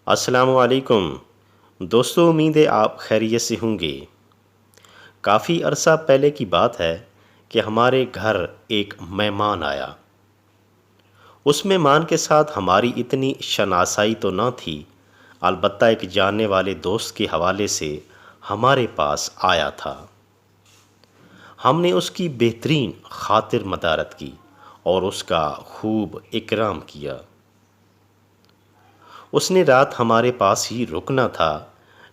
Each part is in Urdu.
السلام علیکم دوستو، امید ہے آپ خیریت سے ہوں گے۔ کافی عرصہ پہلے کی بات ہے کہ ہمارے گھر ایک مہمان آیا۔ اس مہمان کے ساتھ ہماری اتنی شناسائی تو نہ تھی، البتہ ایک جاننے والے دوست کے حوالے سے ہمارے پاس آیا تھا۔ ہم نے اس کی بہترین خاطر مدارت کی اور اس کا خوب اکرام کیا۔ اس نے رات ہمارے پاس ہی رکنا تھا،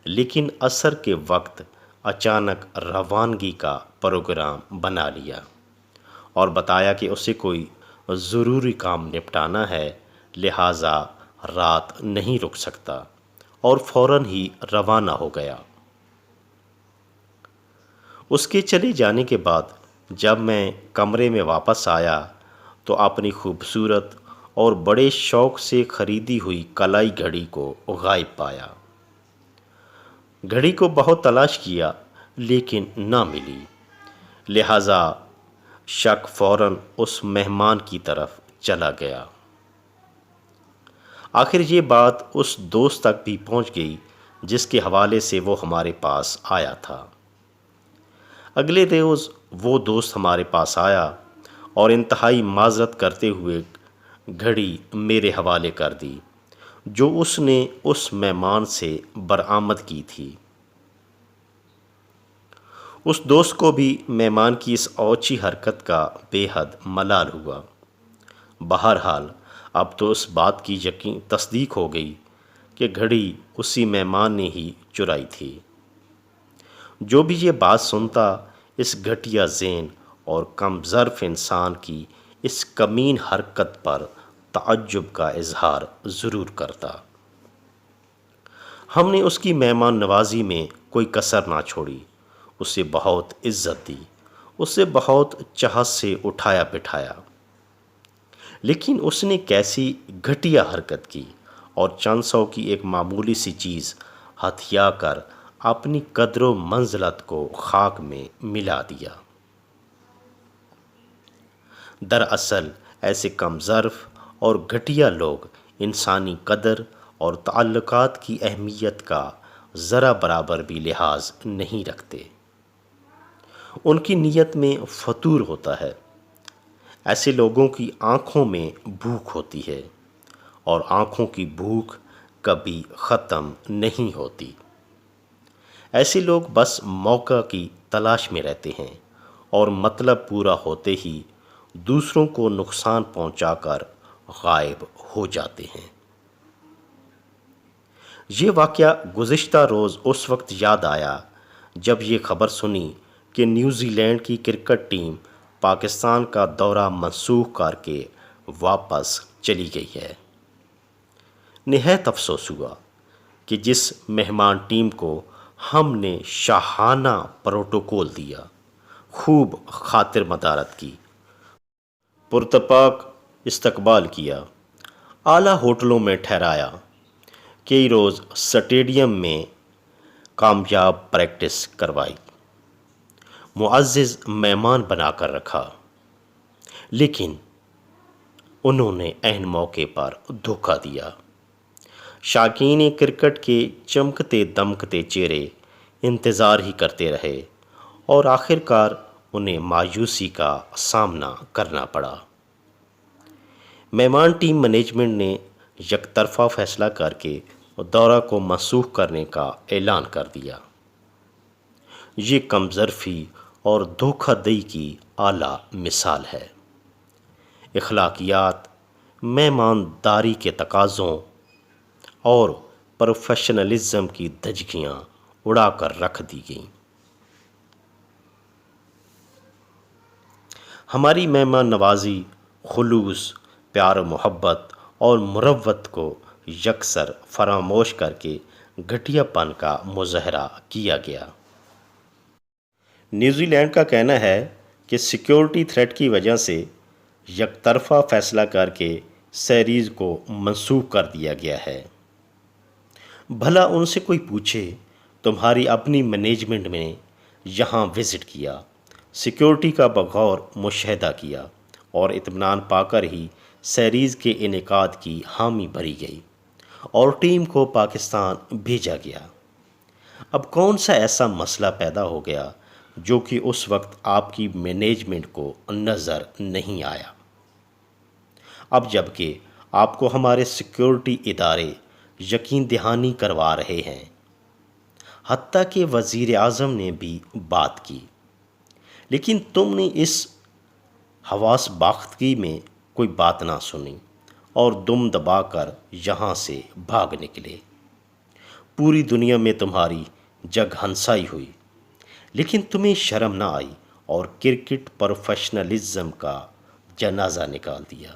لیکن عصر کے وقت اچانک روانگی کا پروگرام بنا لیا اور بتایا کہ اسے کوئی ضروری کام نپٹانا ہے، لہٰذا رات نہیں رک سکتا، اور فوراً ہی روانہ ہو گیا۔ اس کے چلے جانے کے بعد جب میں کمرے میں واپس آیا تو اپنی خوبصورت اور بڑے شوق سے خریدی ہوئی کلائی گھڑی کو غائب پایا۔ گھڑی کو بہت تلاش کیا لیکن نہ ملی، لہٰذا شک فوراً اس مہمان کی طرف چلا گیا۔ آخر یہ بات اس دوست تک بھی پہنچ گئی جس کے حوالے سے وہ ہمارے پاس آیا تھا۔ اگلے روز وہ دوست ہمارے پاس آیا اور انتہائی معذرت کرتے ہوئے گھڑی میرے حوالے کر دی جو اس نے اس مہمان سے برآمد کی تھی۔ اس دوست کو بھی مہمان کی اس اوچھی حرکت کا بے حد ملال ہوا۔ بہرحال اب تو اس بات کی تصدیق ہو گئی کہ گھڑی اسی مہمان نے ہی چرائی تھی۔ جو بھی یہ بات سنتا اس گھٹیا ذہن اور کم ظرف انسان کی اس کمین حرکت پر تعجب کا اظہار ضرور کرتا۔ ہم نے اس کی مہمان نوازی میں کوئی کسر نہ چھوڑی، اسے بہت عزت دی، اسے بہت چاہت سے اٹھایا بٹھایا، لیکن اس نے کیسی گھٹیا حرکت کی اور چند سو کی ایک معمولی سی چیز ہتھیا کر اپنی قدر و منزلت کو خاک میں ملا دیا۔ دراصل ایسے کم ظرف اور گھٹیا لوگ انسانی قدر اور تعلقات کی اہمیت کا ذرا برابر بھی لحاظ نہیں رکھتے۔ ان کی نیت میں فتور ہوتا ہے۔ ایسے لوگوں کی آنکھوں میں بھوک ہوتی ہے اور آنکھوں کی بھوک کبھی ختم نہیں ہوتی۔ ایسے لوگ بس موقع کی تلاش میں رہتے ہیں اور مطلب پورا ہوتے ہی دوسروں کو نقصان پہنچا کر غائب ہو جاتے ہیں۔ یہ واقعہ گزشتہ روز اس وقت یاد آیا جب یہ خبر سنی کہ نیوزی لینڈ کی کرکٹ ٹیم پاکستان کا دورہ منسوخ کر کے واپس چلی گئی ہے۔ نہایت افسوس ہوا کہ جس مہمان ٹیم کو ہم نے شاہانہ پروٹوکول دیا، خوب خاطر مدارت کی، پرتپاک استقبال کیا، اعلیٰ ہوٹلوں میں ٹھہرایا، کئی روز سٹیڈیم میں کامیاب پریکٹس کروائی، معزز مہمان بنا کر رکھا، لیکن انہوں نے عین موقع پر دھوکہ دیا۔ شائقین کرکٹ کے چمکتے دمکتے چہرے انتظار ہی کرتے رہے اور آخرکار انہیں مایوسی کا سامنا کرنا پڑا۔ مہمان ٹیم مینجمنٹ نے یک طرفہ فیصلہ کر کے دورہ کو منسوخ کرنے کا اعلان کر دیا۔ یہ کم ظرفی اور دھوکہ دہی کی اعلیٰ مثال ہے۔ اخلاقیات، مہمانداری کے تقاضوں اور پروفیشنلزم کی دھجیاں اڑا کر رکھ دی گئیں۔ ہماری مہمان نوازی، خلوص، پیار و محبت اور مروت کو یکسر فراموش کر کے گھٹیا پن کا مظاہرہ کیا گیا۔ نیوزی لینڈ کا کہنا ہے کہ سیکیورٹی تھریٹ کی وجہ سے یک طرفہ فیصلہ کر کے سیریز کو منسوخ کر دیا گیا ہے۔ بھلا ان سے کوئی پوچھے، تمہاری اپنی مینجمنٹ میں یہاں وزٹ کیا، سیکیورٹی کا بغور مشاہدہ کیا اور اطمینان پا کر ہی سیریز کے انعقاد کی حامی بھری گئی، اور ٹیم کو پاکستان بھیجا گیا۔ اب کون سا ایسا مسئلہ پیدا ہو گیا جو کہ اس وقت آپ کی مینجمنٹ کو نظر نہیں آیا؟ اب جب کہ آپ کو ہمارے سیکیورٹی ادارے یقین دہانی کروا رہے ہیں، حتیٰ کہ وزیر اعظم نے بھی بات کی، لیکن تم نے اس حواس باختگی میں کوئی بات نہ سنی اور دم دبا کر یہاں سے بھاگ نکلے۔ پوری دنیا میں تمہاری جگ ہنسائی ہوئی، لیکن تمہیں شرم نہ آئی اور کرکٹ پروفیشنلزم کا جنازہ نکال دیا۔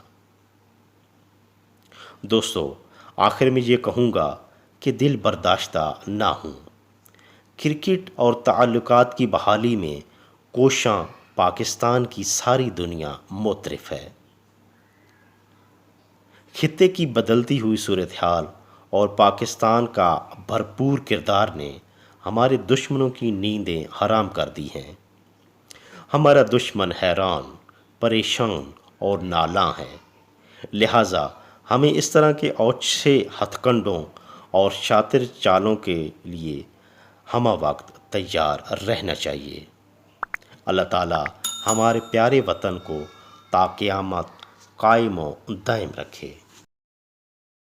دوستو، آخر میں یہ کہوں گا کہ دل برداشتہ نہ ہوں۔ کرکٹ اور تعلقات کی بحالی میں کوشاں پاکستان کی ساری دنیا معترف ہے۔ خطے کی بدلتی ہوئی صورتحال اور پاکستان کا بھرپور کردار نے ہمارے دشمنوں کی نیندیں حرام کر دی ہیں۔ ہمارا دشمن حیران، پریشان اور نالاں ہے، لہٰذا ہمیں اس طرح کے اوچھے ہتھ کنڈوں اور شاطر چالوں کے لیے ہمہ وقت تیار رہنا چاہیے۔ اللہ تعالیٰ ہمارے پیارے وطن کو تا قیامت قائم و دائم رکھے۔